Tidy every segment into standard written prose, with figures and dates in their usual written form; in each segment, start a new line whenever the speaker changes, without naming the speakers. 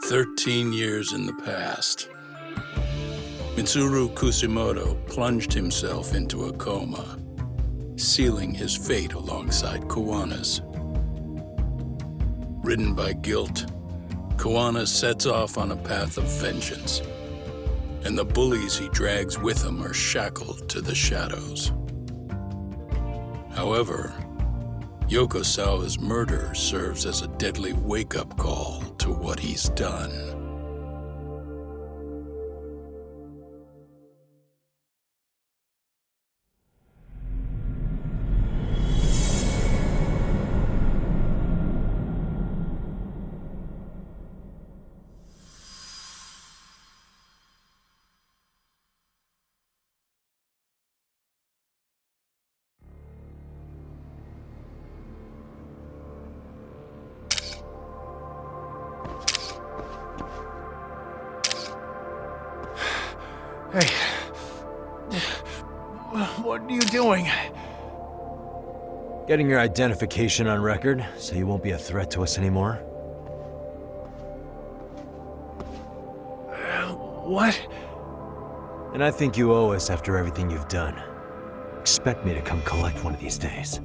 13 years in the past. Mitsuru Kusumoto plunged himself into a coma, sealing his fate alongside Kuwana's. Ridden by guilt, Kuwana sets off on a path of vengeance, and the bullies he drags with him are shackled to the shadows. However, Yokosawa's murder serves as a deadly wake-up call to what he's done.
Hey. What are you doing?
Getting your identification on record, so you won't be a threat to us anymore.
What?
And I think you owe us after everything you've done. Expect me to come collect one of these days.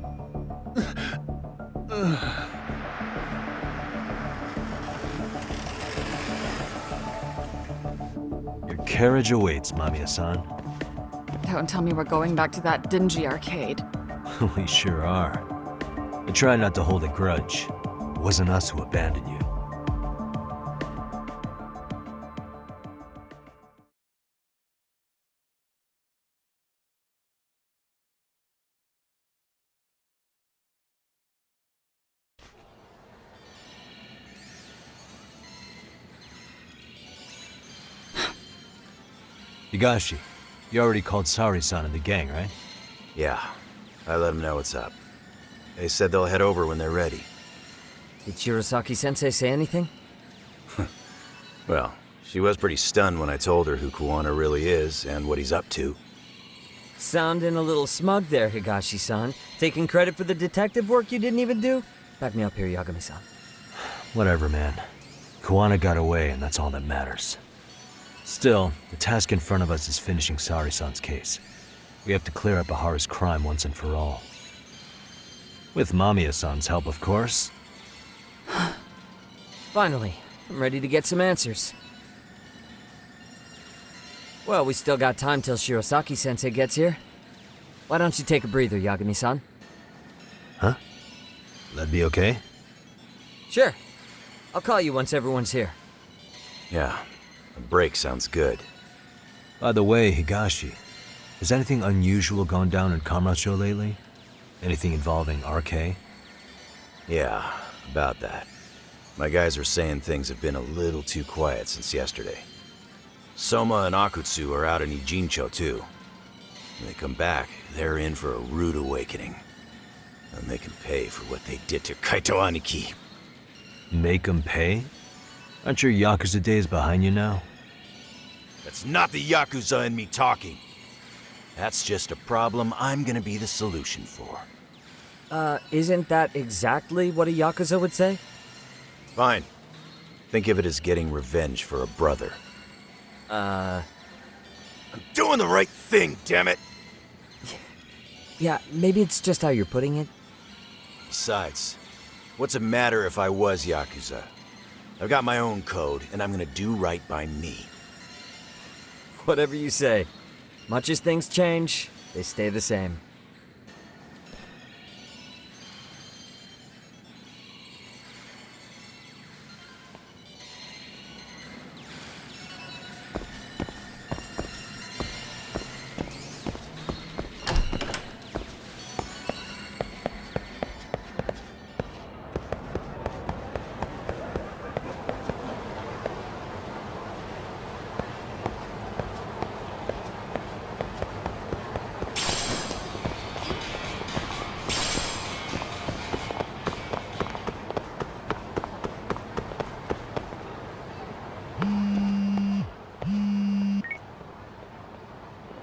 Your carriage awaits, Mamiya-san.
Don't tell me we're going back to that dingy arcade.
We sure are. But try not to hold a grudge. It wasn't us who abandoned you. Higashi, you already called Sari-san and the gang, right?
Yeah, I let them know what's up. They said they'll head over when they're ready.
Did Shirosaki-sensei say anything?
Well, she was pretty stunned when I told her who Kuwana really is and what he's up to.
Sounding a little smug there, Higashi-san. Taking credit for the detective work you didn't even do? Back me up here, Yagami-san.
Whatever, man. Kuwana got away, and that's all that matters. Still, the task in front of us is finishing Sari-san's case. We have to clear up Ahara's crime once and for all. With Mamiya-san's help, of course.
Finally, I'm ready to get some answers. Well, we still got time till Shirosaki-sensei gets here. Why don't you take a breather, Yagami-san?
Huh? That'd be okay?
Sure. I'll call you once everyone's here.
Yeah, a break sounds good.
By the way, Higashi, has anything unusual gone down in Kamurocho lately? Anything involving RK?
Yeah, about that. My guys are saying things have been a little too quiet since yesterday. Soma and Akutsu are out in Ijincho too. When they come back, they're in for a rude awakening. And they can pay for what they did to Kaito Aniki.
Make them pay? Aren't your Yakuza days behind you now?
That's not the Yakuza in me talking. That's just a problem I'm gonna be the solution for.
Isn't that exactly what a Yakuza would say?
Fine. Think of it as getting revenge for a brother. I'm doing the right thing, damn it!
Yeah, maybe it's just how you're putting it.
Besides, what's it matter if I was Yakuza? I've got my own code, and I'm gonna do right by me.
Whatever you say. Much as things change, they stay the same.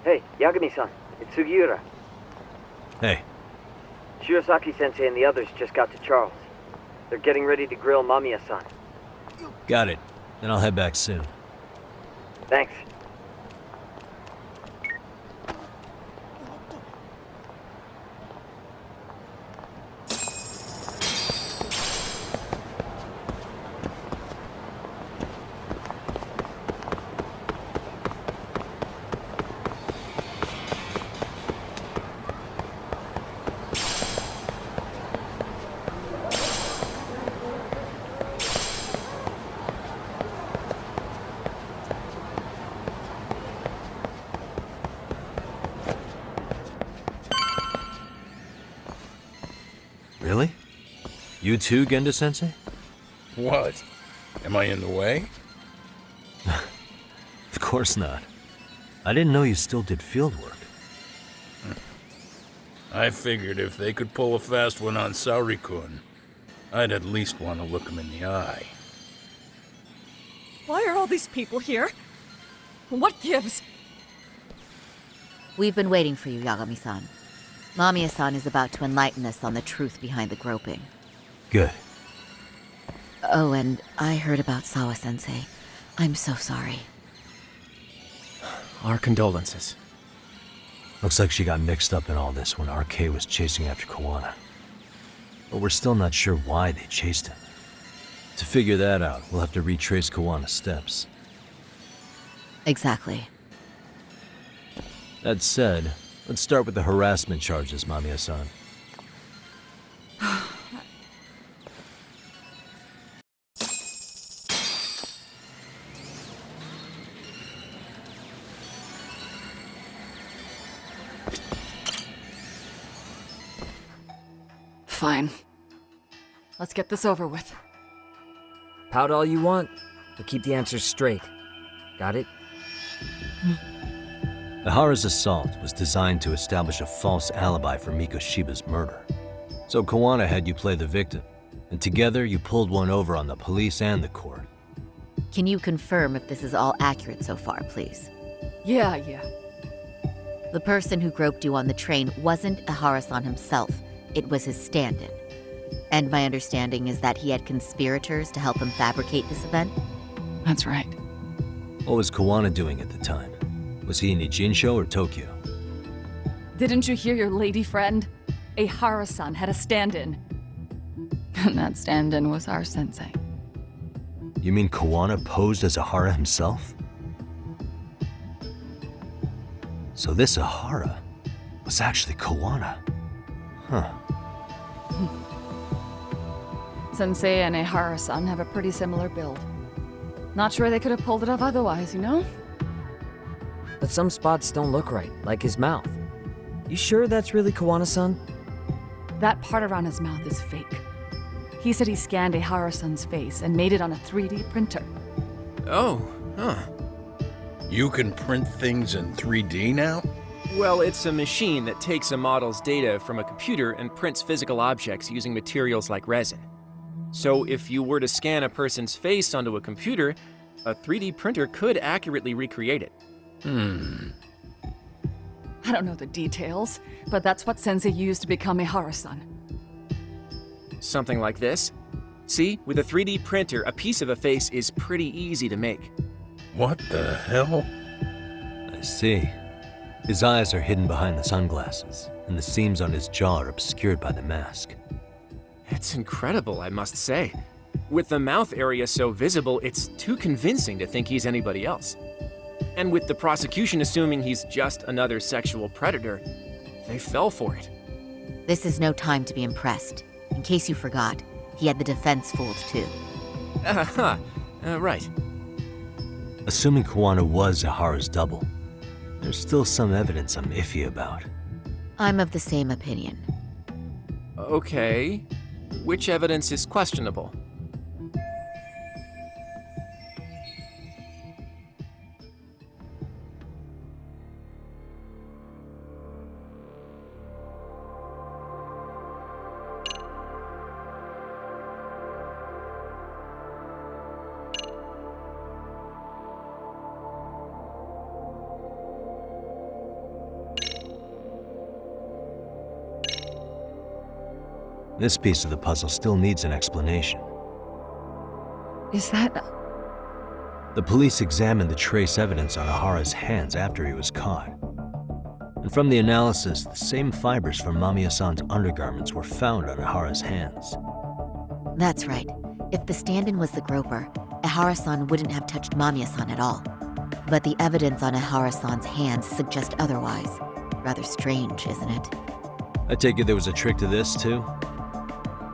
Hey, Yagami-san, it's Sugiura.
Hey,
Shirosaki-sensei and the others just got to Charles. They're getting ready to grill Mamiya-san.
got it. Then I'll head back soon.
Thanks.
Really? You too, Genda-sensei?
What? Am I in the way?
Of course not. I didn't know you still did field work.
I figured if they could pull a fast one on Saori-kun, I'd at least want to look him in the eye.
Why are all these people here? What gives?
We've been waiting for you, Yagami-san. Mamiya-san is about to enlighten us on the truth behind the groping.
Good.
Oh, and I heard about Sawa-sensei. I'm so sorry.
Our condolences.
Looks like she got mixed up in all this when RK was chasing after Kawana. But we're still not sure why they chased him. To figure that out, we'll have to retrace Kawana's steps.
Exactly.
That said, let's start with the harassment charges, Mamiya-san.
Fine. Let's get this over with.
Pout all you want, but keep the answers straight. Got it?
Ihara's assault was designed to establish a false alibi for Mikoshiba's murder. So Kawana had you play the victim, and together you pulled one over on the police and the court.
Can you confirm if this is all accurate so far, please?
Yeah.
The person who groped you on the train wasn't Ihara-san himself. It was his stand-in. And my understanding is that he had conspirators to help him fabricate this event?
That's right.
What was Kawana doing at the time? Was he in Ijinsho or Tokyo?
Didn't you hear your lady friend? Ihara-san had a stand-in. And that stand-in was our sensei.
You mean Kawana posed as Ihara himself? So this Ihara was actually Kawana. Huh.
Sensei and Ihara-san have a pretty similar build. Not sure they could have pulled it off otherwise, you know?
But some spots don't look right, like his mouth. You sure that's really Kawana-san?
That part around his mouth is fake. He said he scanned Ihara-san's face and made it on a 3D printer.
Oh, huh.
You can print things in 3D now?
Well, it's a machine that takes a model's data from a computer and prints physical objects using materials like resin. So if you were to scan a person's face onto a computer, a 3D printer could accurately recreate it.
I don't know the details, but that's what Sensei used to become Ihara-san.
Something like this. See, with a 3D printer, a piece of a face is pretty easy to make.
What the hell?
I see. His eyes are hidden behind the sunglasses, and the seams on his jaw are obscured by the mask.
It's incredible, I must say. With the mouth area so visible, it's too convincing to think he's anybody else. And with the prosecution assuming he's just another sexual predator, they fell for it.
This is no time to be impressed. In case you forgot, he had the defense fooled too.
Right.
Assuming Kawana was Ihara's double, there's still some evidence I'm iffy about.
I'm of the same opinion.
Okay. Which evidence is questionable?
This piece of the puzzle still needs an explanation.
Is that...
The police examined the trace evidence on Ahara's hands after he was caught. And from the analysis, the same fibers from Mamiya-san's undergarments were found on Ahara's hands.
That's right. If the stand-in was the groper, Ihara-san wouldn't have touched Mamiya-san at all. But the evidence on Ihara-san's hands suggests otherwise. Rather strange, isn't it?
I take it there was a trick to this, too?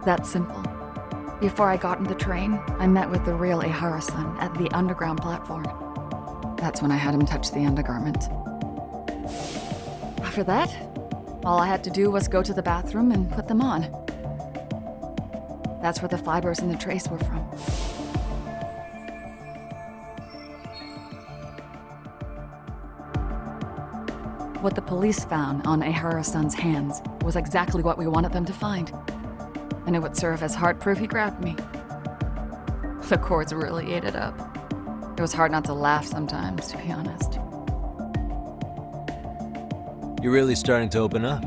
That's simple. Before I got in the train, I met with the real Ihara-san at the underground platform. That's when I had him touch the undergarment. After that, all I had to do was go to the bathroom and put them on. That's where the fibers in the trace were from. What the police found on Ihara-san's hands was exactly what we wanted them to find. And it would serve as hard proof he grabbed me. The courts really ate it up. It was hard not to laugh sometimes, to be honest.
You're really starting to open up.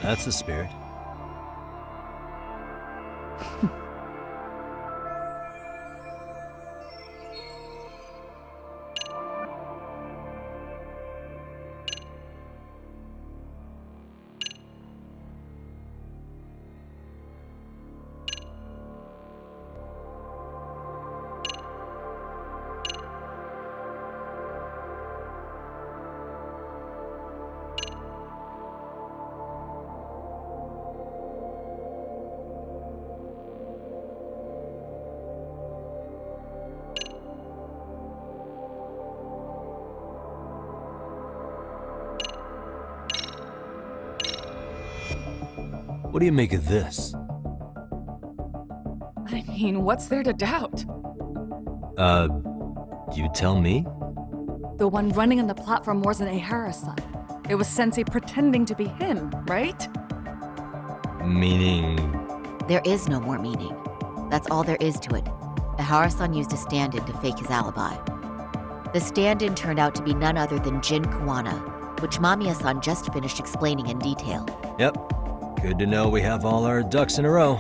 That's the spirit. What do you make of this?
I mean, what's there to doubt?
You tell me?
The one running on the platform wasn't Ihara-san. It was Sensei pretending to be him, right?
Meaning...
There is no more meaning. That's all there is to it. Ihara-san used a stand-in to fake his alibi. The stand-in turned out to be none other than Jin Kuwana, which Mamiya-san just finished explaining in detail.
Yep. Good to know we have all our ducks in a row.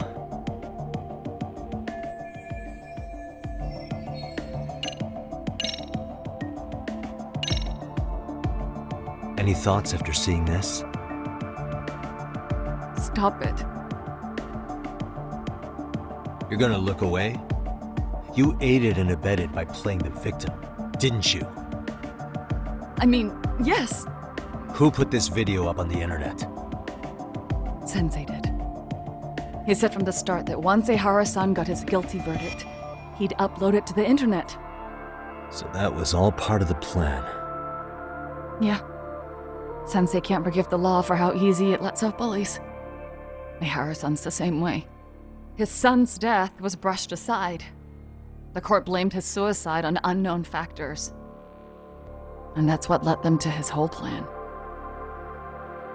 Any thoughts after seeing this?
Stop it.
You're gonna look away? You aided and abetted by playing the victim, didn't you?
I mean, yes,
Who put this video up on the internet?
Sensei did. He said from the start that once Ihara-san got his guilty verdict, he'd upload it to the internet.
So that was all part of the plan.
Yeah. Sensei can't forgive the law for how easy it lets off bullies. Ihara-san's the same way. His son's death was brushed aside. The court blamed his suicide on unknown factors. And that's what led them to his whole plan.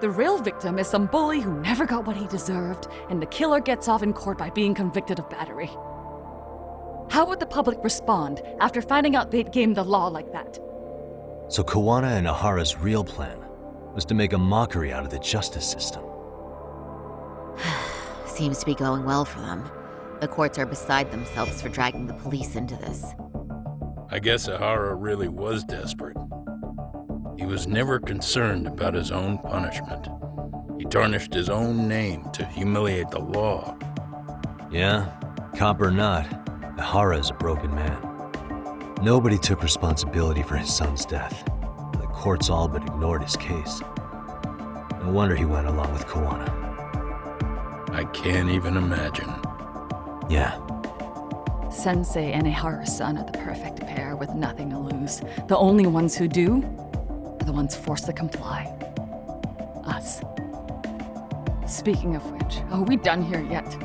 The real victim is some bully who never got what he deserved, and the killer gets off in court by being convicted of battery. How would the public respond after finding out they'd gamed the law like that?
So Kuwana and Ahara's real plan was to make a mockery out of the justice system.
Seems to be going well for them. The courts are beside themselves for dragging the police into this.
I guess Ahara really was desperate. He was never concerned about his own punishment. He tarnished his own name to humiliate the law.
Yeah, cop or not, Ahara is a broken man. Nobody took responsibility for his son's death, and the courts all but ignored his case. No wonder he went along with Kuwana.
I can't even imagine.
Yeah,
Sensei and Ihara-san are the perfect pair with nothing to lose. The only ones who do are the ones forced to comply. Us. Speaking of which, are we done here yet?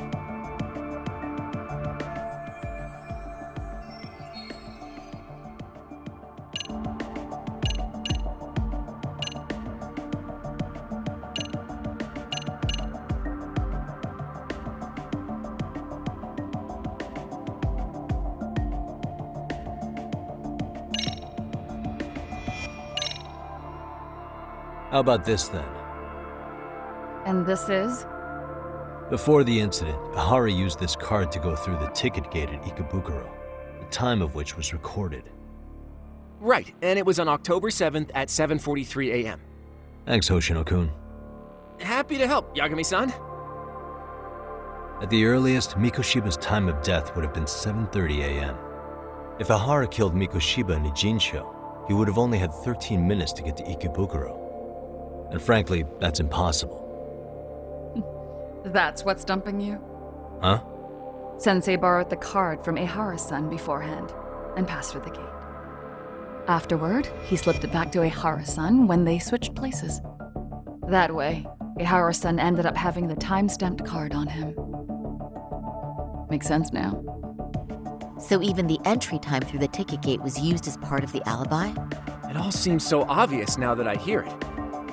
how about this then?
And this is?
Before the incident, Ahara used this card to go through the ticket gate at Ikebukuro, the time of which was recorded.
Right, and it was on October 7th at 7:43 a.m.
Thanks, Hoshino-kun.
Happy to help, Yagami-san.
At the earliest, Mikoshiba's time of death would have been 7:30 a.m. If Ahara killed Mikoshiba in Ijincho, he would have only had 13 minutes to get to Ikebukuro. And frankly, that's impossible.
That's what's dumping you?
Huh?
Sensei borrowed the card from Ehara-san beforehand and passed her the gate. Afterward, he slipped it back to Ehara-san when they switched places. That way, Ehara-san ended up having the time-stamped card on him. Makes sense now.
So even the entry time through the ticket gate was used as part of the alibi?
It all seems so obvious now that I hear it.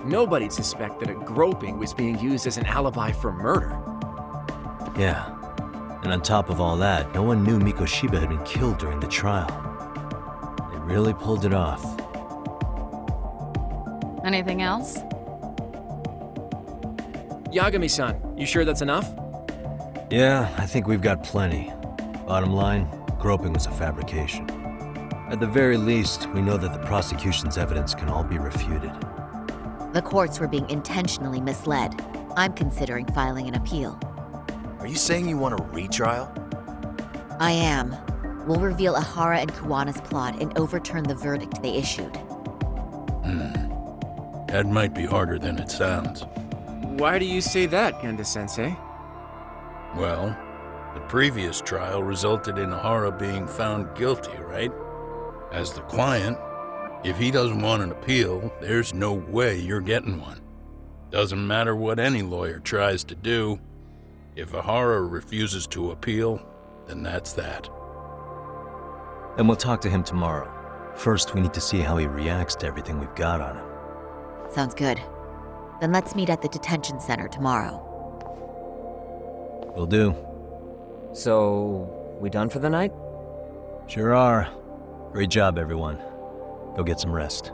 Nobody'd suspect that a groping was being used as an alibi for murder.
Yeah. And on top of all that, no one knew Mikoshiba had been killed during the trial. They really pulled it off.
Anything else?
Yagami-san, you sure that's enough?
Yeah, I think we've got plenty. Bottom line, groping was a fabrication. At the very least, we know that the prosecution's evidence can all be refuted.
The courts were being intentionally misled. I'm considering filing an appeal.
Are you saying you want a retrial?
I am. We'll reveal Ahara and Kuwana's plot and overturn the verdict they issued.
That might be harder than it sounds.
Why do you say that, Genda-sensei?
Well, the previous trial resulted in Ahara being found guilty, right? As the client, if he doesn't want an appeal, there's no way you're getting one. Doesn't matter what any lawyer tries to do. If Ahara refuses to appeal, then that's that.
Then we'll talk to him tomorrow. First, we need to see how he reacts to everything we've got on him.
Sounds good. Then let's meet at the detention center tomorrow.
Will do.
So, we done for the night?
Sure are. Great job, everyone. Go get some rest.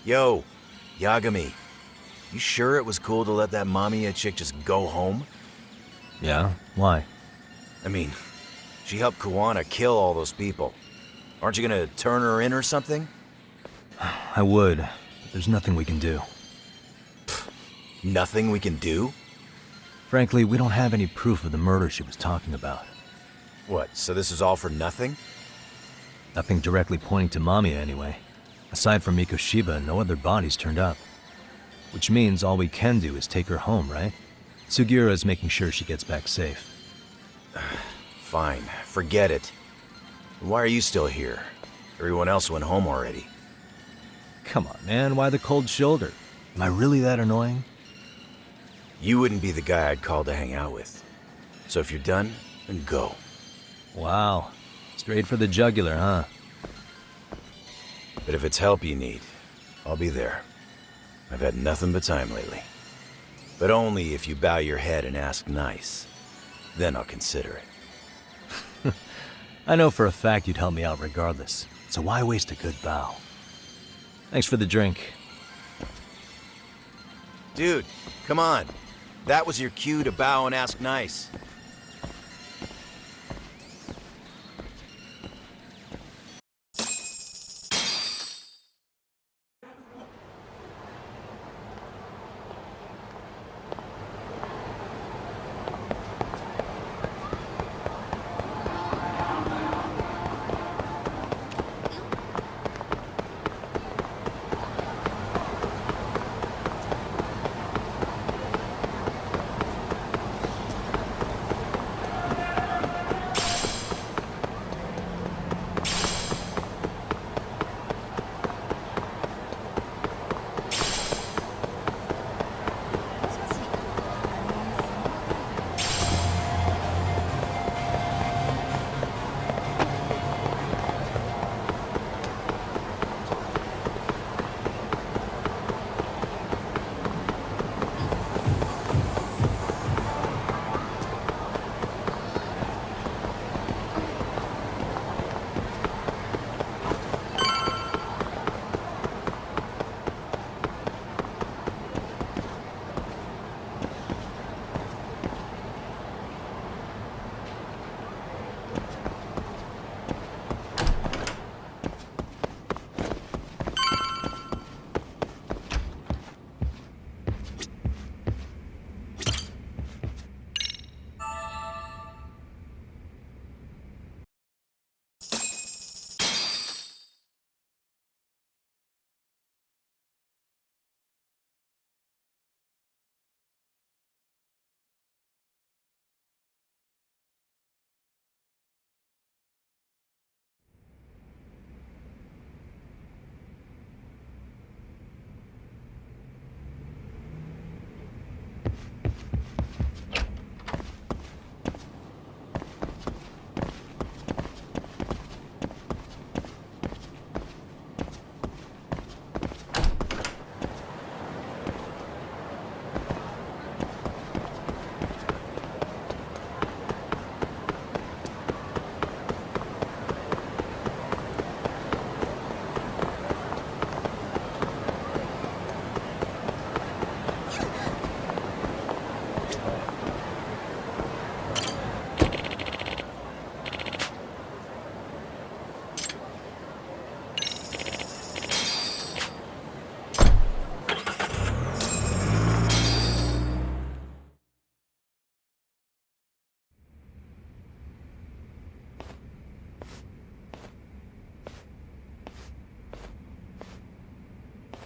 Yo, Yagami. You sure it was cool to let that Mamiya chick just go home?
Yeah? Why?
I mean, she helped Kuwana kill all those people. Aren't you gonna turn her in or something?
I would, but there's nothing we can do.
Nothing we can do?
Frankly, we don't have any proof of the murder she was talking about.
What, so this is all for nothing?
Nothing directly pointing to Mamiya anyway. Aside from Mikoshiba, no other bodies turned up. Which means all we can do is take her home, right? Sugiura is making sure she gets back safe.
Fine, forget it. Why are you still here? Everyone else went home already.
Come on, man, why the cold shoulder? Am I really that annoying?
You wouldn't be the guy I'd call to hang out with. So if you're done, then go.
Wow. Straight for the jugular, huh?
But if it's help you need, I'll be there. I've had nothing but time lately. But only if you bow your head and ask nice. Then I'll consider it.
I know for a fact you'd help me out regardless, so why waste a good bow? Thanks for the drink.
Dude, come on. That was your cue to bow and ask nice.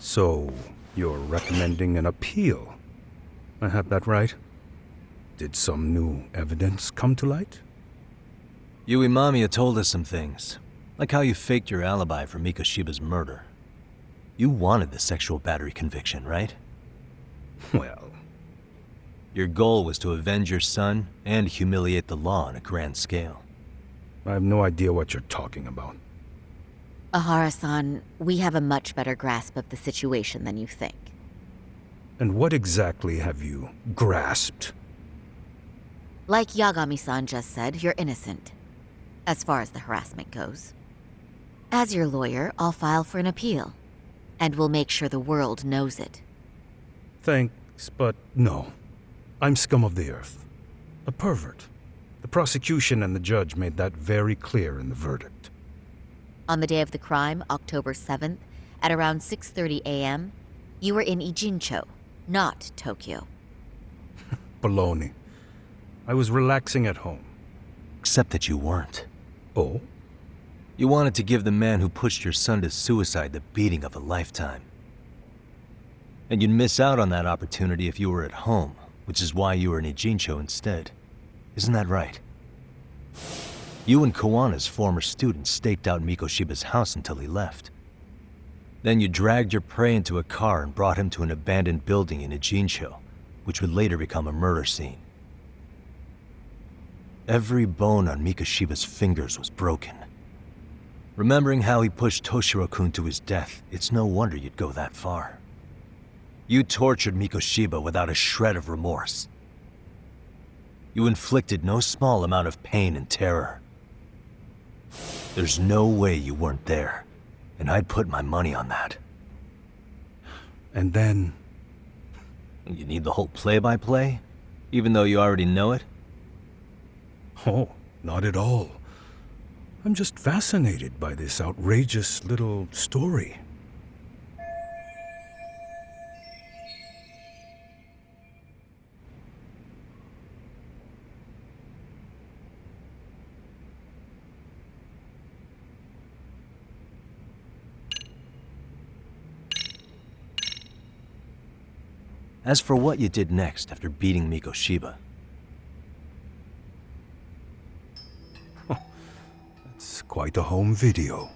So, you're recommending an appeal? I have that right? Did some new evidence come to light?
Yui Mamiya told us some things, like how you faked your alibi for Mikoshiba's murder. You wanted the sexual battery conviction, right?
Well,
Your goal was to avenge your son and humiliate the law on a grand scale.
I have no idea what you're talking about.
Ahara-san, we have a much better grasp of the situation than you think.
And what exactly have you grasped?
Like Yagami-san just said, you're innocent, as far as the harassment goes. As your lawyer, I'll file for an appeal, and we'll make sure the world knows it.
Thanks, but no. I'm scum of the earth. A pervert. The prosecution and the judge made that very clear in the verdict.
On the day of the crime, October 7th, at around 6:30 a.m., you were in Ijincho, not Tokyo.
Baloney. I was relaxing at home.
Except that you weren't.
Oh?
You wanted to give the man who pushed your son to suicide the beating of a lifetime. And you'd miss out on that opportunity if you were at home, which is why you were in Ijincho instead. Isn't that right? You and Kawana's former student staked out Mikoshiba's house until he left. Then you dragged your prey into a car and brought him to an abandoned building in Ijincho, which would later become a murder scene. Every bone on Mikoshiba's fingers was broken. Remembering how he pushed Toshiro-kun to his death, it's no wonder you'd go that far. You tortured Mikoshiba without a shred of remorse. You inflicted no small amount of pain and terror. There's no way you weren't there, and I'd put my money on that.
And then...
You need the whole play-by-play, even though you already know it?
Oh, not at all. I'm just fascinated by this outrageous little story.
As for what you did next after beating Mikoshiba,
It's quite a home video.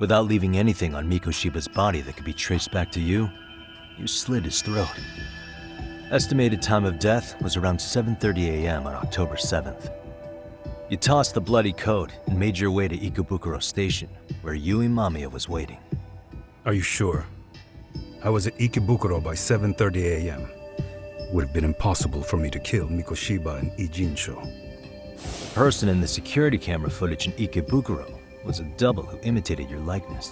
without leaving anything on Mikoshiba's body that could be traced back to you, you slit his throat. Estimated time of death was around 7:30 a.m. on October 7th. You tossed the bloody coat and made your way to Ikebukuro Station, where Yui Mamiya was waiting.
Are you sure? I was at Ikebukuro by 7:30 a.m. Would have been impossible for me to kill Mikoshiba in Ijincho.
The person in the security camera footage in Ikebukuro was a double who imitated your likeness,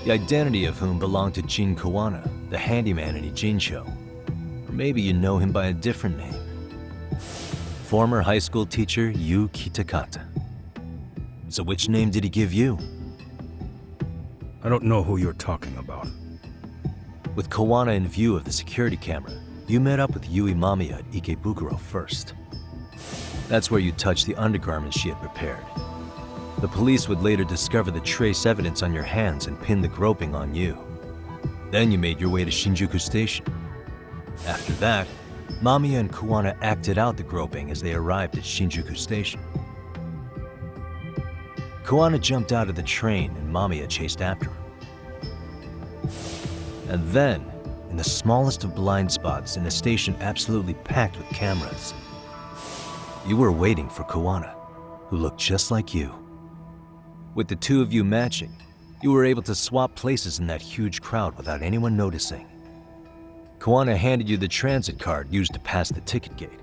the identity of whom belonged to Jin Kawana, the handyman in Ijincho. Or maybe you know him by a different name. Former high school teacher Yu Kitakata. So which name did he give you?
I don't know who you're talking about.
With Kawana in view of the security camera, you met up with Yui Mamiya at Ikebukuro first. That's where you touched the undergarments she had prepared. The police would later discover the trace evidence on your hands and pin the groping on you. Then you made your way to Shinjuku Station. After that, Mamiya and Kawana acted out the groping as they arrived at Shinjuku Station. Kawana jumped out of the train and Mamiya chased after him. And then, in the smallest of blind spots in a station absolutely packed with cameras, you were waiting for Kawana, who looked just like you. With the two of you matching, you were able to swap places in that huge crowd without anyone noticing. Kawana handed you the transit card used to pass the ticket gate,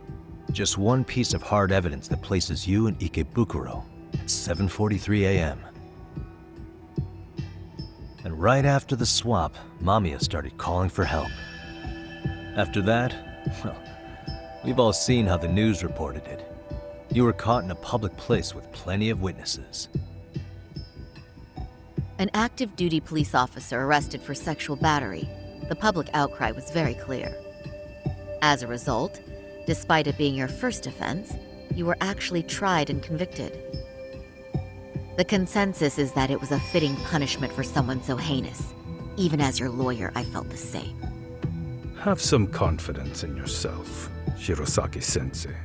just one piece of hard evidence that places you in Ikebukuro at 7:43 a.m. And right after the swap, Mamiya started calling for help. After that, well, we've all seen how the news reported it. You were caught in a public place with plenty of witnesses.
An active duty police officer arrested for sexual battery. The public outcry was very clear. As a result, despite it being your first offense, you were actually tried and convicted. The consensus is that it was a fitting punishment for someone so heinous. Even as your lawyer, I felt the same.
Have some confidence in yourself, Shirosaki-sensei.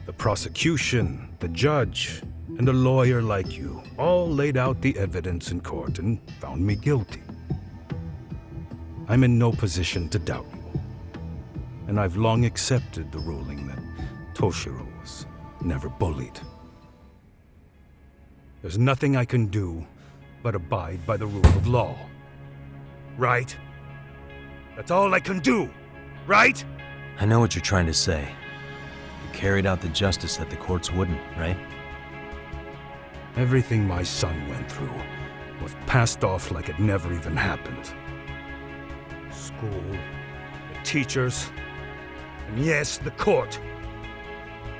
The prosecution, the judge, and a lawyer like you all laid out the evidence in court and found me guilty. I'm in no position to doubt you, and I've long accepted the ruling that Toshiro was never bullied. There's nothing I can do but abide by the rule of law. Right? That's all I can do, right?
I know what you're trying to say. You carried out the justice that the courts wouldn't, right?
Everything my son went through was passed off like it never even happened. School, the teachers, and yes, the court.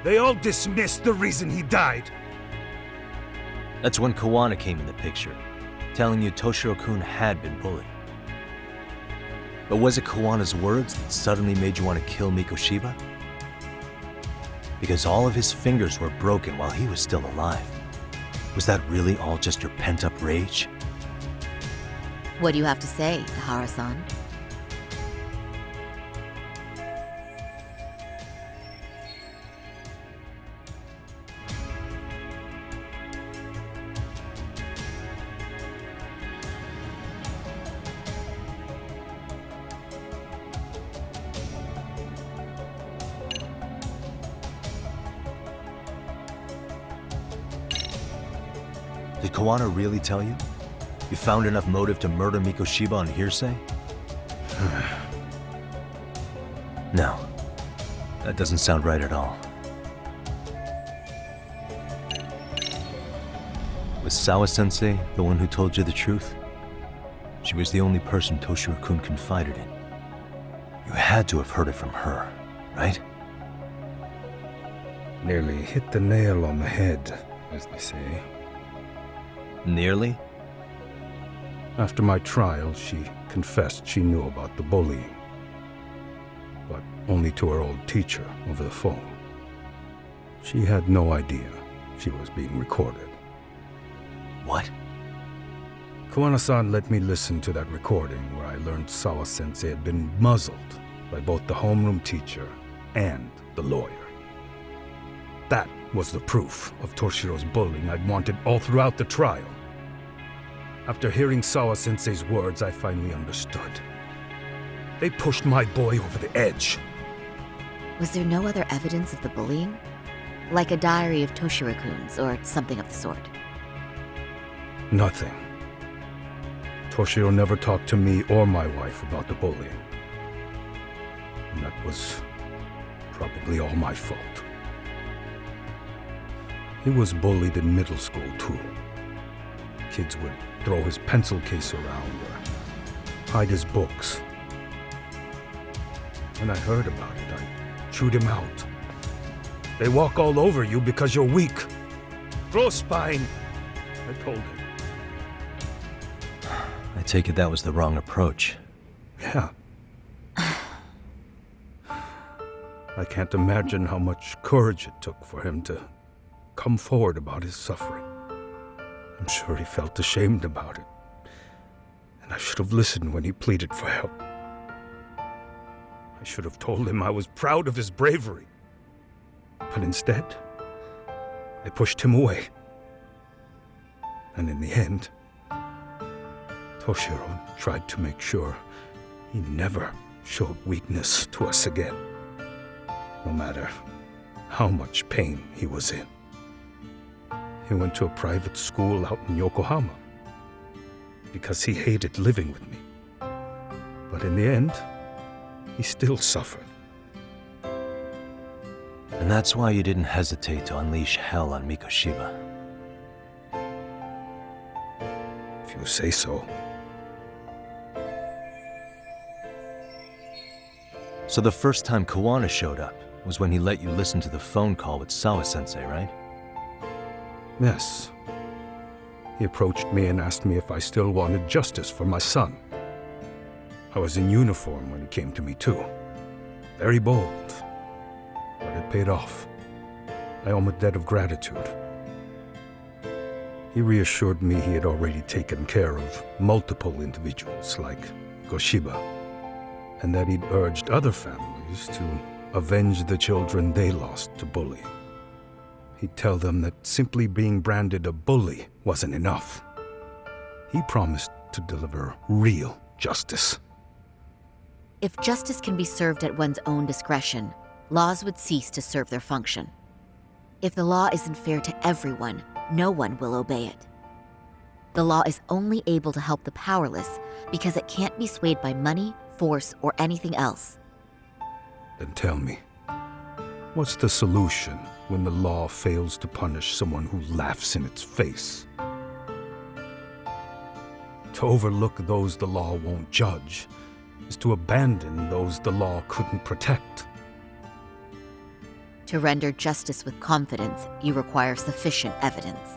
They all dismissed the reason he died.
That's when Kawana came in the picture, telling you Toshiro-kun had been bullied. But was it Kawana's words that suddenly made you want to kill Mikoshiba? Because all of his fingers were broken while he was still alive. Was that really all just your pent-up rage?
What do you have to say, Tahara-san?
Did Kawana really tell you? You found enough motive to murder Mikoshiba on hearsay? No. That doesn't sound right at all. Was Sawa-sensei the one who told you the truth? She was the only person Toshiro-kun confided in. You had to have heard it from her, right?
Nearly hit the nail on the head, as they say.
Nearly?
After my trial, she confessed she knew about the bullying. But only to her old teacher over the phone. She had no idea she was being recorded.
What?
Kawana-san let me listen to that recording where I learned Sawa-sensei had been muzzled by both the homeroom teacher and the lawyer. That was the proof of Toshiro's bullying I'd wanted all throughout the trial. After hearing Sawa-sensei's words, I finally understood. They pushed my boy over the edge.
Was there no other evidence of the bullying? Like a diary of Toshiro-kun's or something of the sort?
Nothing. Toshiro never talked to me or my wife about the bullying. And that was probably all my fault. He was bullied in middle school, too. Kids would throw his pencil case around or hide his books. When I heard about it, I chewed him out. They walk all over you because you're weak. Grow spine, I told him.
I take it that was the wrong approach.
Yeah. I can't imagine how much courage it took for him to come forward about his suffering. I'm sure he felt ashamed about it. And I should have listened when he pleaded for help. I should have told him I was proud of his bravery. But instead, I pushed him away. And in the end, Toshiro tried to make sure he never showed weakness to us again, no matter how much pain he was in. He went to a private school out in Yokohama because he hated living with me. But in the end, he still suffered.
And that's why you didn't hesitate to unleash hell on Mikoshiba.
If you say so.
So the first time Kawana showed up was when he let you listen to the phone call with Sawa-sensei, right?
Yes. He approached me and asked me if I still wanted justice for my son. I was in uniform when he came to me too. Very bold. But it paid off. I owe him a debt of gratitude. He reassured me he had already taken care of multiple individuals like Goshiba, and that he'd urged other families to avenge the children they lost to bullying. He'd tell them that simply being branded a bully wasn't enough. He promised to deliver real justice.
If justice can be served at one's own discretion, laws would cease to serve their function. If the law isn't fair to everyone, no one will obey it. The law is only able to help the powerless because it can't be swayed by money, force, or anything else.
Then tell me, what's the solution when the law fails to punish someone who laughs in its face? To overlook those the law won't judge is to abandon those the law couldn't protect.
To render justice with confidence, you require sufficient evidence.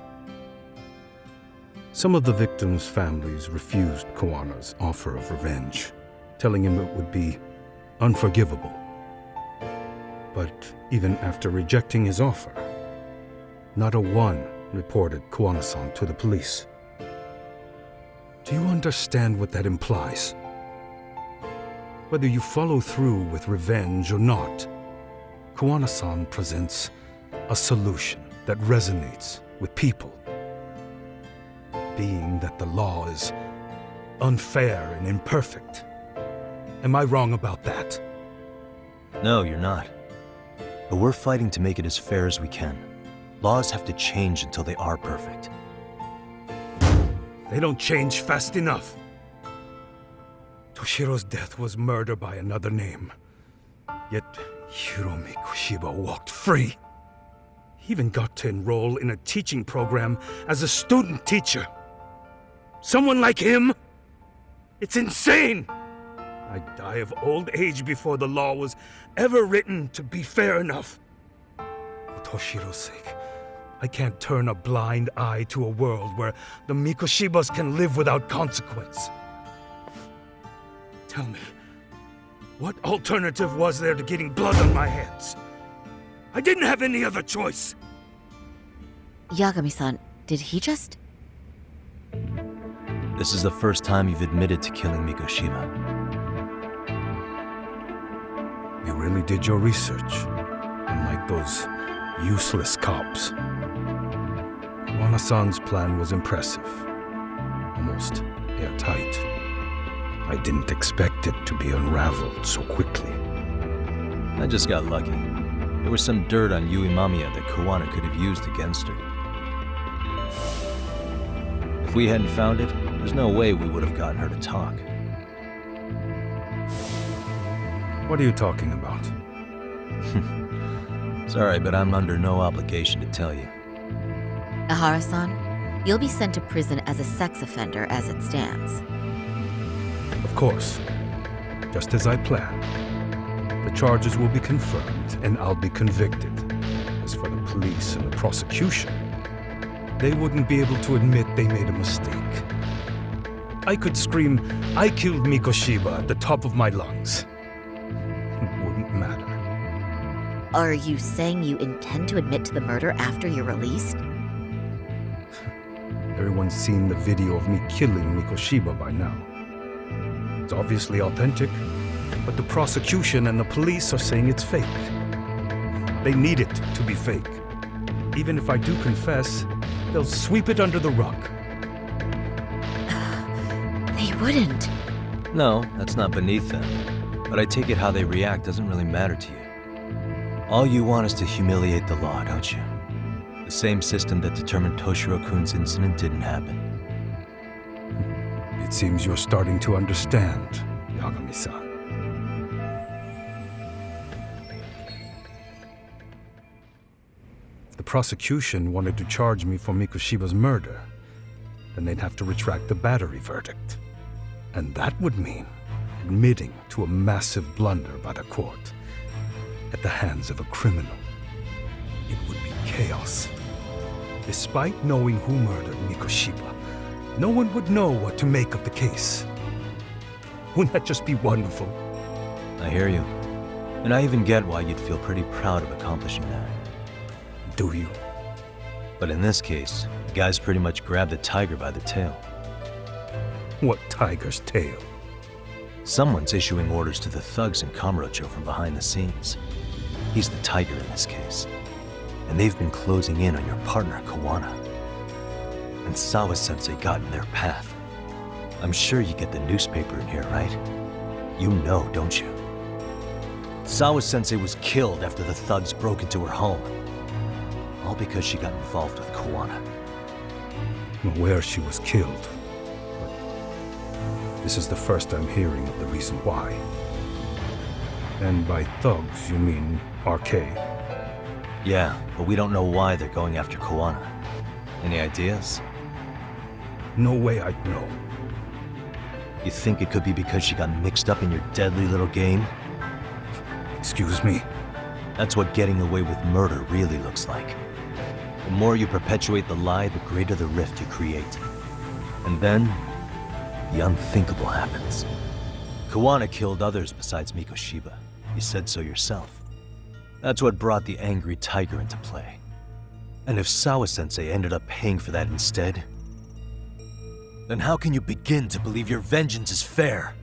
Some of the victims' families refused Kuwana's offer of revenge, telling him it would be unforgivable. But even after rejecting his offer, not a one reported Kuwana-san to the police. Do you understand what that implies? Whether you follow through with revenge or not, Kuwana-san presents a solution that resonates with people. Being that the law is unfair and imperfect. Am I wrong about that?
No, you're not. But we're fighting to make it as fair as we can. Laws have to change until they are perfect.
They don't change fast enough. Toshiro's death was murder by another name. Yet Hiromi Kushiba walked free. He even got to enroll in a teaching program as a student teacher. Someone like him? It's insane! I'd die of old age before the law was ever written to be fair enough. For Toshiro's sake, I can't turn a blind eye to a world where the Mikoshibas can live without consequence. Tell me, what alternative was there to getting blood on my hands? I didn't have any other choice.
Yagami-san, did he just...
This is the first time you've admitted to killing Mikoshiba.
You really did your research, unlike those useless cops. Kuwana-san's plan was impressive, almost airtight. I didn't expect it to be unraveled so quickly.
I just got lucky. There was some dirt on Yui Mamiya that Kuwana could have used against her. If we hadn't found it, there's no way we would have gotten her to talk.
What are you talking about?
Sorry, but I'm under no obligation to tell you.
Ahara-san, you'll be sent to prison as a sex offender as it stands.
Of course. Just as I planned. The charges will be confirmed, and I'll be convicted. As for the police and the prosecution, they wouldn't be able to admit they made a mistake. I could scream, "I killed Mikoshiba" at the top of my lungs. It wouldn't matter.
Are you saying you intend to admit to the murder after you're released?
Everyone's seen the video of me killing Mikoshiba by now. It's obviously authentic, but the prosecution and the police are saying it's fake. They need it to be fake. Even if I do confess, they'll sweep it under the rug.
They wouldn't.
No, that's not beneath them. But I take it how they react doesn't really matter to you. All you want is to humiliate the law, don't you? The same system that determined Toshiro-kun's incident didn't happen.
It seems you're starting to understand, Yagami-san. If the prosecution wanted to charge me for Mikoshiba's murder, then they'd have to retract the battery verdict. And that would mean admitting to a massive blunder by the court at the hands of a criminal. It would be chaos. Despite knowing who murdered Mikoshiba, no one would know what to make of the case. Wouldn't that just be wonderful?
I hear you. And I even get why you'd feel pretty proud of accomplishing that.
Do you?
But in this case, The guys pretty much grabbed the tiger by the tail.
What tiger's tail?
Someone's issuing orders to the thugs in Kamurocho from behind the scenes. He's the tiger in this case. And they've been closing in on your partner, Kawana. And Sawa-sensei got in their path. I'm sure you get the newspaper in here, right? You know, don't you? Sawa-sensei was killed after the thugs broke into her home. All because she got involved with Kawana.
Where she was killed. But this is the first I'm hearing of the reason why. And by thugs, you mean arcade?
Yeah, but we don't know why they're going after Kawana. Any ideas?
No way I'd know.
You think it could be because she got mixed up in your deadly little game?
Excuse me?
That's what getting away with murder really looks like. The more you perpetuate the lie, the greater the rift you create. And then, the unthinkable happens. Kawana killed others besides Mikoshiba. You said so yourself. That's what brought the angry tiger into play. And if Sawa-sensei ended up paying for that instead, then how can you begin to believe your vengeance is fair?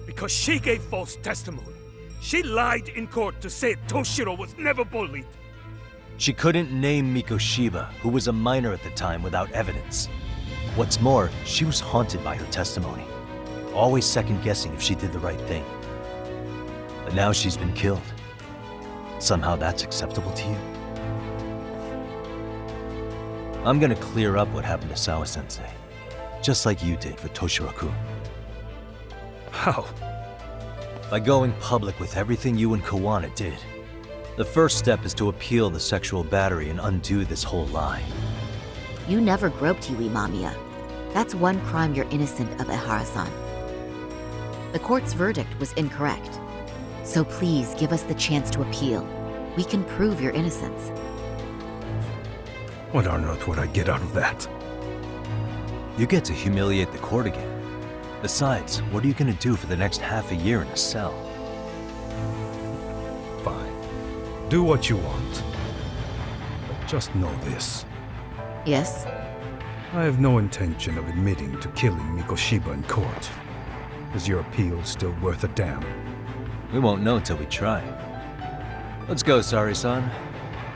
Because she gave false testimony. She lied in court to say Toshiro was never bullied.
She couldn't name Mikoshiba, who was a minor at the time, without evidence. What's more, she was haunted by her testimony, always second-guessing if she did the right thing. But now she's been killed. Somehow that's acceptable to you? I'm gonna clear up what happened to Sawa-sensei, just like you did for Toshiro-kun.
How?
By going public with everything you and Kawana did. The first step is to appeal the sexual battery and undo this whole lie.
You never groped Yui Mamiya. That's one crime you're innocent of, Ehara-san. The court's verdict was incorrect. So please give us the chance to appeal. We can prove your innocence.
What on earth would I get out of that?
You get to humiliate the court again. Besides, what are you gonna do for the next half a year in a cell?
Fine. Do what you want. But just know this.
Yes?
I have no intention of admitting to killing Mikoshiba in court. Is your appeal still worth a damn?
We won't know till we try. Let's go, Sari-san.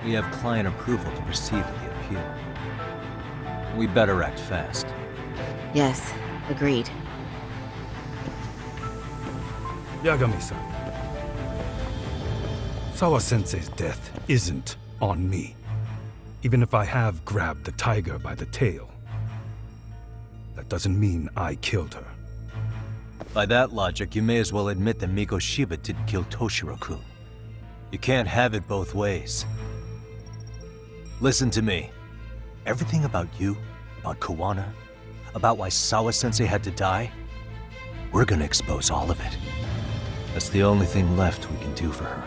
We have client approval to proceed with the appeal. We better act fast.
Yes, agreed.
Yagami-san. Sawa-sensei's death isn't on me. Even if I have grabbed the tiger by the tail. That doesn't mean I killed her.
By that logic, you may as well admit that Mikoshiba didn't kill Toshiro-kun. You can't have it both ways. Listen to me. Everything about you, about Kawana, about why Sawa-sensei had to die, we're gonna expose all of it. That's the only thing left we can do for her.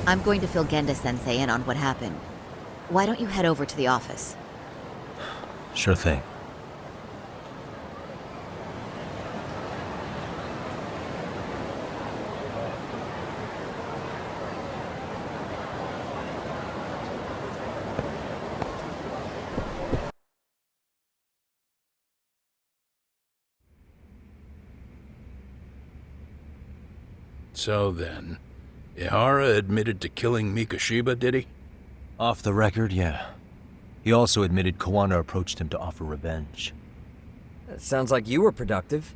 I'm going to fill Genda-sensei in on what happened. Why don't you head over to the office?
Sure thing.
So then, Ihara admitted to killing Mikoshiba, did he?
Off the record, yeah. He also admitted Kawana approached him to offer revenge.
That sounds like you were productive.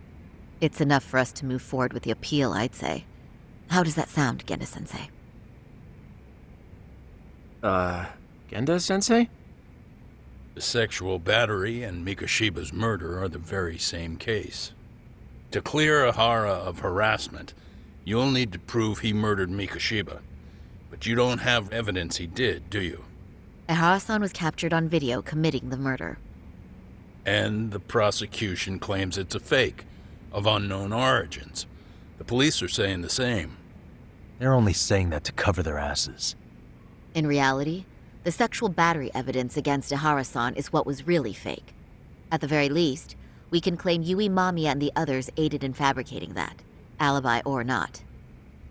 It's enough for us to move forward with the appeal, I'd say. How does that sound, Genda-sensei?
Genda-sensei?
The sexual battery and Mikoshiba's murder are the very same case. To clear Ihara of harassment, you'll need to prove he murdered Mikoshiba. But you don't have evidence he did, do you?
Ehara-san was captured on video committing the murder.
And the prosecution claims it's a fake, of unknown origins. The police are saying the same.
They're only saying that to cover their asses.
In reality, the sexual battery evidence against Ihara-san is what was really fake. At the very least, we can claim Yui, Mamiya, and the others aided in fabricating that, alibi or not.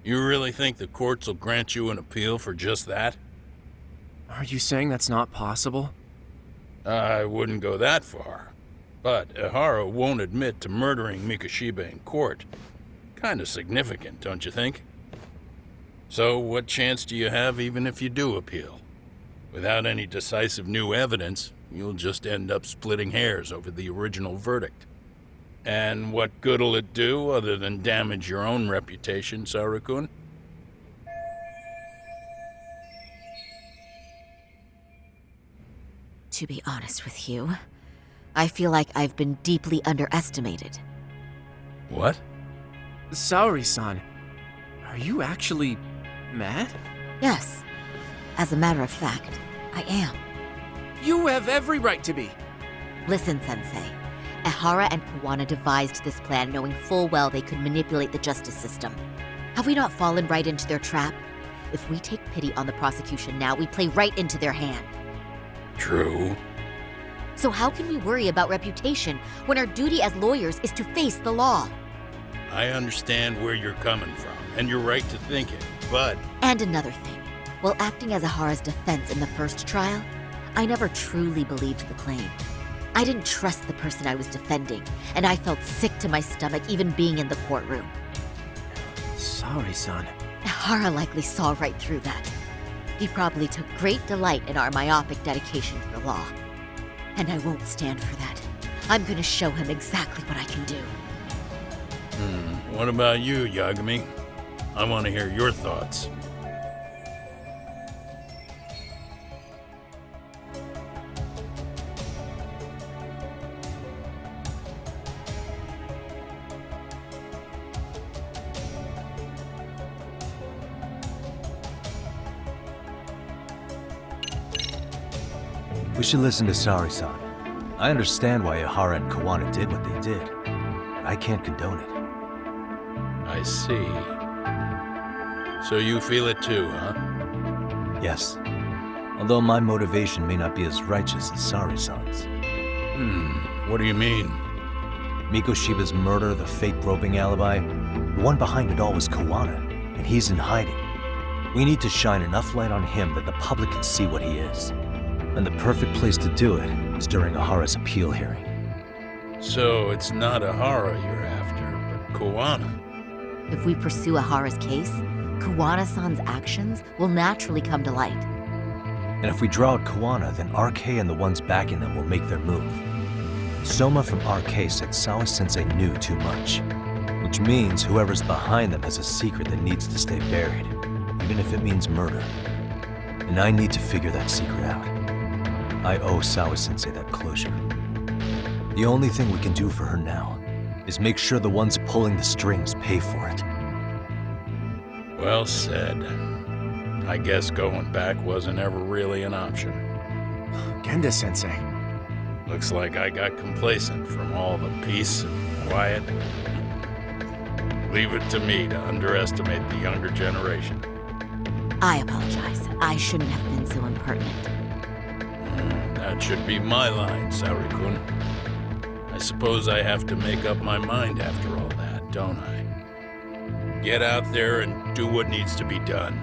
You really think the courts will grant you an appeal for just that?
Are you saying that's not possible?
I wouldn't go that far. But Ihara won't admit to murdering Mikoshiba in court. Kinda significant, don't you think? So what chance do you have even if you do appeal? Without any decisive new evidence, you'll just end up splitting hairs over the original verdict. And what good'll it do other than damage your own reputation, Saru-kun?
To be honest with you, I feel like I've been deeply underestimated.
What?
Saori-san, are you actually mad?
Yes, as a matter of fact, I am.
You have every right to be.
Listen, Sensei. Ihara and Kuwana devised this plan knowing full well they could manipulate the justice system. Have we not fallen right into their trap? If we take pity on the prosecution now, we play right into their hand.
True.
So how can we worry about reputation when our duty as lawyers is to face the law?
I understand where you're coming from, and you're right to think it, but...
And another thing. While acting as Ihara's defense in the first trial, I never truly believed the claim. I didn't trust the person I was defending, and I felt sick to my stomach even being in the courtroom.
Saori-san.
Ihara likely saw right through that. He probably took great delight in our myopic dedication to the law. And I won't stand for that. I'm gonna show him exactly what I can do.
What about you, Yagami? I want to hear your thoughts.
We should listen to Saori-san. I understand why Ihara and Kuwana did what they did, but I can't condone it.
I see. So you feel it too, huh?
Yes. Although my motivation may not be as righteous as Saori-san's.
What do you mean?
Mikoshiba's murder, the fake groping alibi, the one behind it all was Kuwana, and he's in hiding. We need to shine enough light on him that the public can see what he is. And the perfect place to do it is during Ihara's appeal hearing.
So it's not Ihara you're after, but Kuwana.
If we pursue Ihara's case, Kuwana-san's actions will naturally come to light.
And if we draw out Kuwana, then RK and the ones backing them will make their move. Soma from RK said Sawa-sensei knew too much, which means whoever's behind them has a secret that needs to stay buried, even if it means murder. And I need to figure that secret out. I owe Sawa-sensei that closure. The only thing we can do for her now is make sure the ones pulling the strings pay for it.
Well said. I guess going back wasn't ever really an option.
Genda-sensei.
Looks like I got complacent from all the peace and quiet. Leave it to me to underestimate the younger generation.
I apologize. I shouldn't have been so impertinent.
That should be my line, Saori-kun. I suppose I have to make up my mind after all that, don't I? Get out there and do what needs to be done.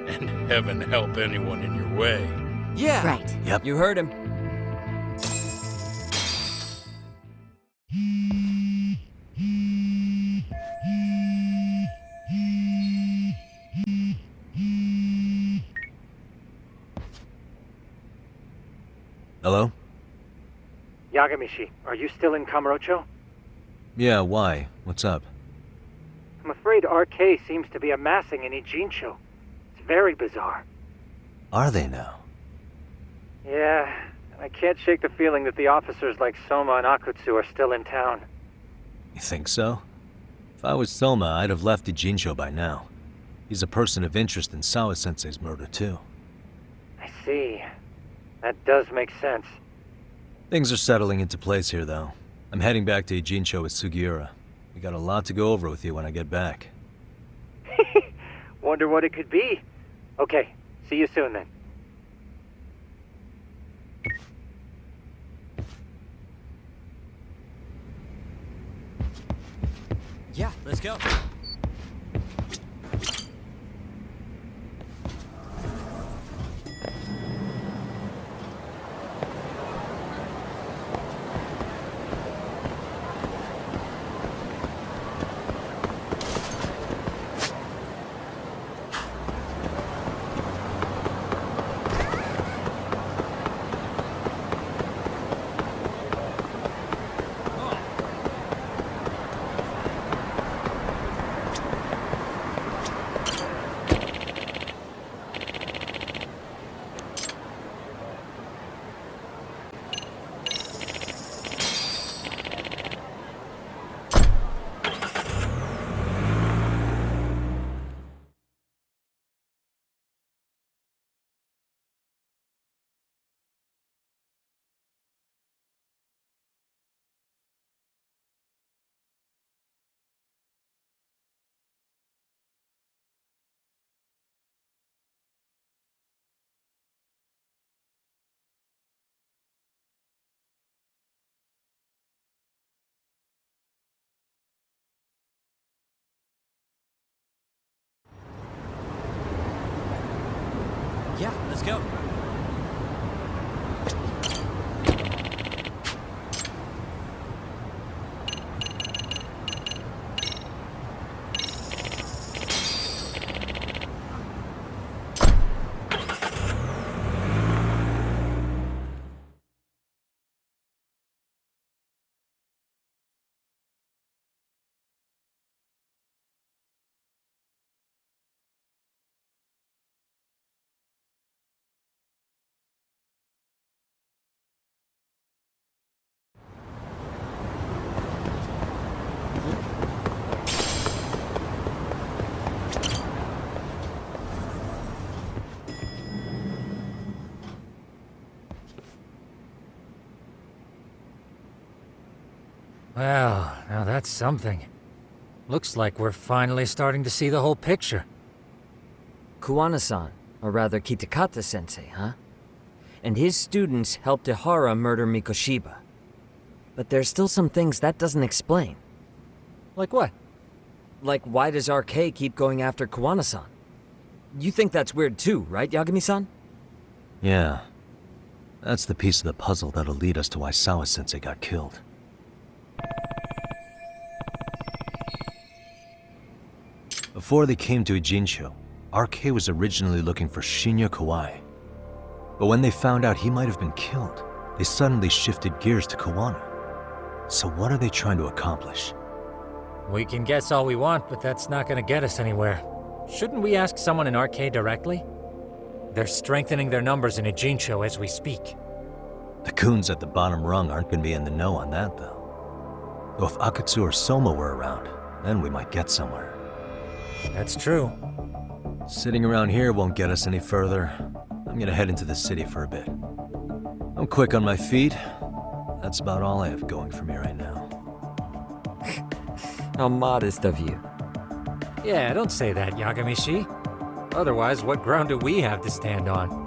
And heaven help anyone in your way.
Yeah.
Right.
Yep.
You heard him.
Hello?
Yagamishi, are you still in Kamurocho?
Yeah, why? What's up?
I'm afraid RK seems to be amassing in Ijincho. It's very bizarre.
Are they now?
Yeah, I can't shake the feeling that the officers like Soma and Akutsu are still in town.
You think so? If I was Soma, I'd have left Ijincho by now. He's a person of interest in Sawa-sensei's murder, too.
I see. That does make sense.
Things are settling into place here, though. I'm heading back to Ijincho with Sugiura. We got a lot to go over with you when I get back.
Wonder what it could be. Okay, see you soon then.
Yeah, let's go. Yeah, let's go.
Well, now that's something. Looks like we're finally starting to see the whole picture.
Kuwana-san, or rather Kitakata-sensei, huh? And his students helped Ihara murder Mikoshiba. But there's still some things that doesn't explain.
Like what?
Like, why does RK keep going after Kuwana-san? You think that's weird too, right, Yagami-san?
Yeah. That's the piece of the puzzle that'll lead us to why Sawa-sensei got killed. Before they came to Ijincho, RK was originally looking for Shinya Kawai. But when they found out he might have been killed, they suddenly shifted gears to Kuwana. So what are they trying to accomplish?
We can guess all we want, but that's not gonna get us anywhere. Shouldn't we ask someone in RK directly? They're strengthening their numbers in Ijincho as we speak.
The goons at the bottom rung aren't gonna be in the know on that, though. Though if Akatsu or Soma were around, then we might get somewhere.
That's true.
Sitting around here won't get us any further. I'm gonna head into the city for a bit. I'm quick on my feet. That's about all I have going for me right now.
How modest of you.
Yeah, don't say that, Yagami-shi. Otherwise, what ground do we have to stand on?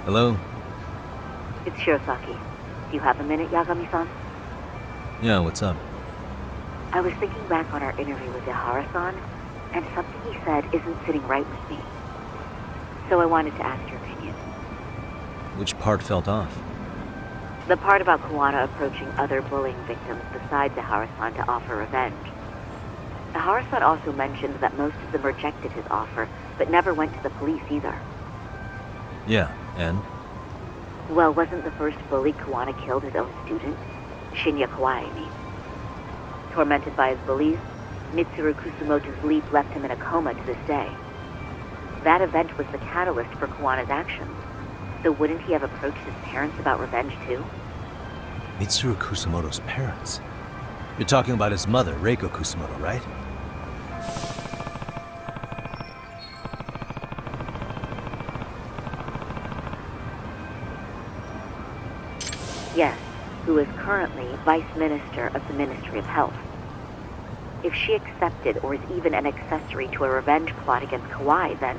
Hello?
It's Shirosaki. Do you have a minute, Yagami-san?
Yeah, what's up?
I was thinking back on our interview with Ihara-san, and something he said isn't sitting right with me. So I wanted to ask your opinion.
Which part felt off?
The part about Kuwana approaching other bullying victims besides Ihara-san to offer revenge. Ihara-san also mentioned that most of them rejected his offer, but never went to the police either.
Yeah, and?
Well, wasn't the first bully Kuwana killed his own student? Shinya Kawai, I mean. Tormented by his bullies, Mitsuru Kusumoto's leap left him in a coma to this day. That event was the catalyst for Kawana's actions. So wouldn't he have approached his parents about revenge too?
Mitsuru Kusumoto's parents? You're talking about his mother, Reiko Kusumoto, right?
Yes, who is currently Vice Minister of the Ministry of Health. If she accepted or is even an accessory to a revenge plot against Kawai, then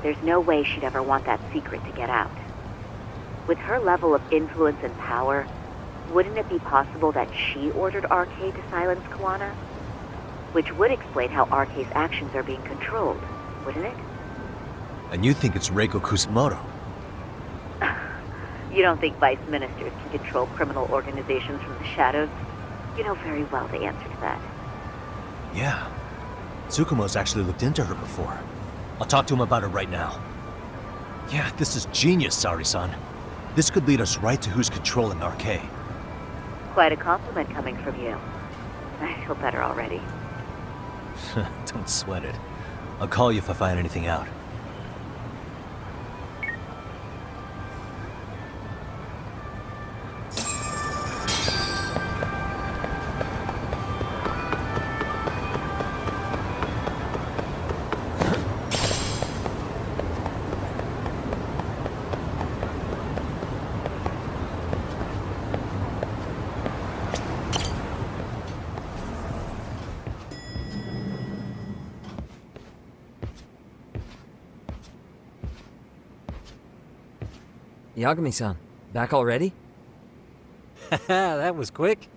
there's no way she'd ever want that secret to get out. With her level of influence and power, wouldn't it be possible that she ordered RK to silence Kuwana? Which would explain how RK's actions are being controlled, wouldn't it?
And you think it's Reiko Kusumoto?
You don't think vice ministers can control criminal organizations from the shadows? You know very well the answer to that.
Yeah. Tsukumo's actually looked into her before. I'll talk to him about it right now. Yeah, this is genius, Sari-san. This could lead us right to who's controlling RK.
Quite a compliment coming from you. I feel better already.
Don't sweat it. I'll call you if I find anything out.
Yagami-san, back already?
That was quick.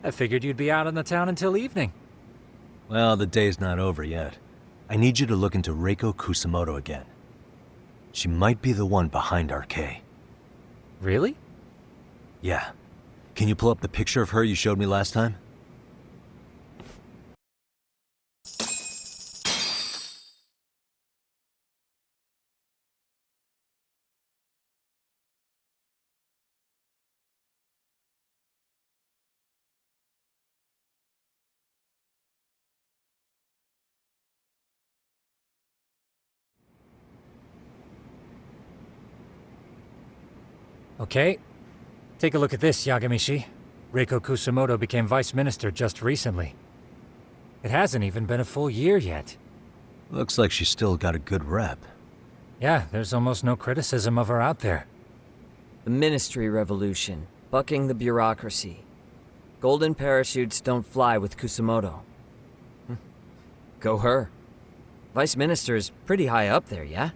I figured you'd be out in the town until evening.
Well, the day's not over yet. I need you to look into Reiko Kusumoto again. She might be the one behind RK.
Really?
Yeah. Can you pull up the picture of her you showed me last time?
Okay. Take a look at this, Yagamishi. Reiko Kusumoto became vice minister just recently. It hasn't even been a full year yet.
Looks like she's still got a good rep.
Yeah, there's almost no criticism of her out there.
The Ministry Revolution, bucking the bureaucracy. Golden parachutes don't fly with Kusumoto. Go her. Vice Minister is pretty high up there, yeah?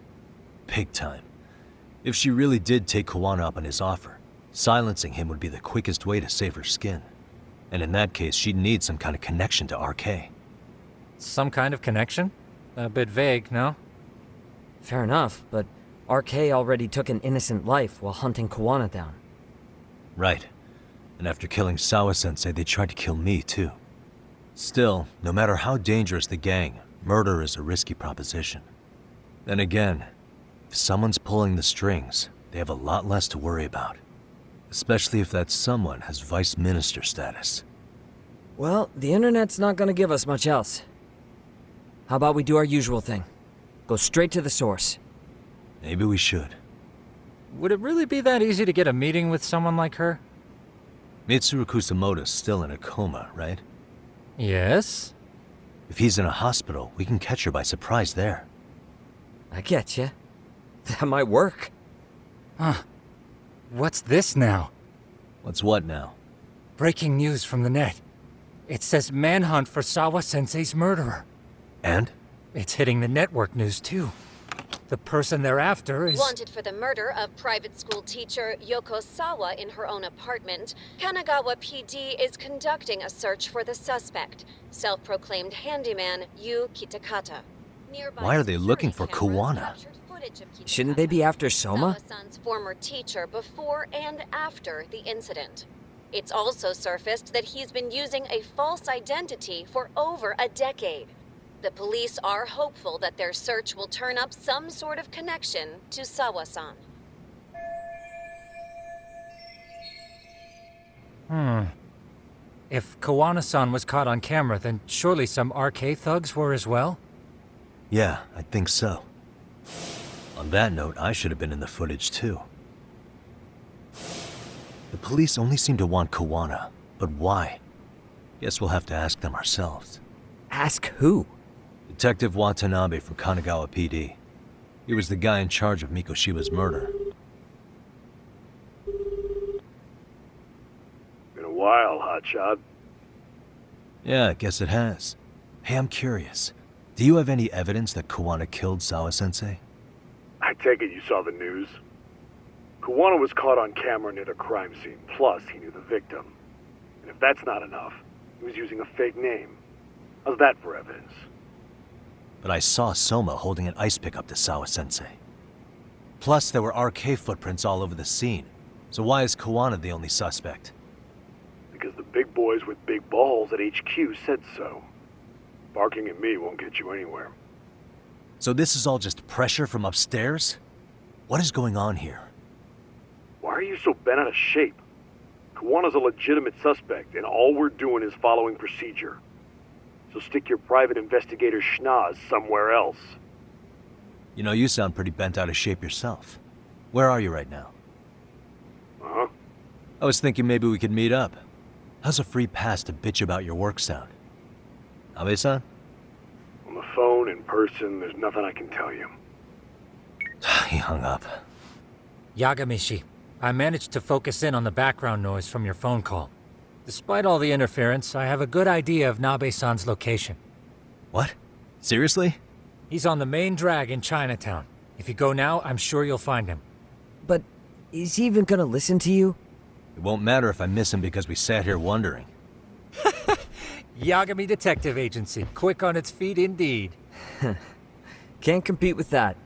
Big time. If she really did take Kuwana up on his offer, silencing him would be the quickest way to save her skin. And in that case, she'd need some kind of connection to RK.
Some kind of connection? A bit vague, no?
Fair enough, but RK already took an innocent life while hunting Kuwana down.
Right. And after killing Sawa-sensei, they tried to kill me, too. Still, no matter how dangerous the gang, murder is a risky proposition. Then again, if someone's pulling the strings, they have a lot less to worry about. Especially if that someone has vice minister status.
Well, the internet's not gonna give us much else. How about we do our usual thing? Go straight to the source.
Maybe we should.
Would it really be that easy to get a meeting with someone like her?
Mitsuru Kusumoto's still in a coma, right?
Yes?
If he's in a hospital, we can catch her by surprise there.
I get ya. That might work.
Huh. What's this now?
What's what now?
Breaking news from the net. It says manhunt for Sawa-sensei's murderer.
And?
It's hitting the network news too. the person they're after is...
Wanted for the murder of private school teacher Yoko Sawa in her own apartment, Kanagawa PD is conducting a search for the suspect, self-proclaimed handyman Yu Kitakata. Nearby
Why are they looking for
security cameras
Kuwana?
captured footage of Kitakata,
Shouldn't they be after Soma?
Sawa-san's former teacher before and after the incident. It's also surfaced that he's been using a false identity for over a decade. The police are hopeful that their search will turn up some sort of connection to Sawa-san.
If Kawana-san was caught on camera, then surely some RK thugs were as well?
Yeah, I think so. On that note, I should have been in the footage too. The police only seem to want Kawana, but why? Guess we'll have to ask them ourselves.
Ask who?
Detective Watanabe from Kanagawa PD. He was the guy in charge of Mikoshiba's murder.
Been a while, hotshot.
Yeah, I guess it has. Hey, I'm curious. Do you have any evidence that Kawana killed Sawa-sensei?
I take it you saw the news. Kuwana was caught on camera near the crime scene, plus he knew the victim. And if that's not enough, he was using a fake name. How's that for evidence?
But I saw Soma holding an ice pick up to Sawa-sensei. Plus, there were RK footprints all over the scene. So why is Kawana the only suspect?
Because the big boys with big balls at HQ said so. Barking at me won't get you anywhere.
So this is all just pressure from upstairs? What is going on here?
Why are you so bent out of shape? Kawana's a legitimate suspect, and all we're doing is following procedure. So stick your private investigator schnoz somewhere else.
You know, you sound pretty bent out of shape yourself. Where are you right now?
Huh?
I was thinking maybe we could meet up. How's a free pass to bitch about your work sound? Abe-san?
On the phone, in person, there's nothing I can tell you.
He hung up.
Yagamishi, I managed to focus in on the background noise from your phone call. Despite all the interference, I have a good idea of Nabe-san's location.
What? Seriously?
He's on the main drag in Chinatown. If you go now, I'm sure you'll find him.
But is he even gonna listen to you?
It won't matter if I miss him because we sat here wondering.
Yagami Detective Agency, quick on its feet indeed.
Can't compete with that.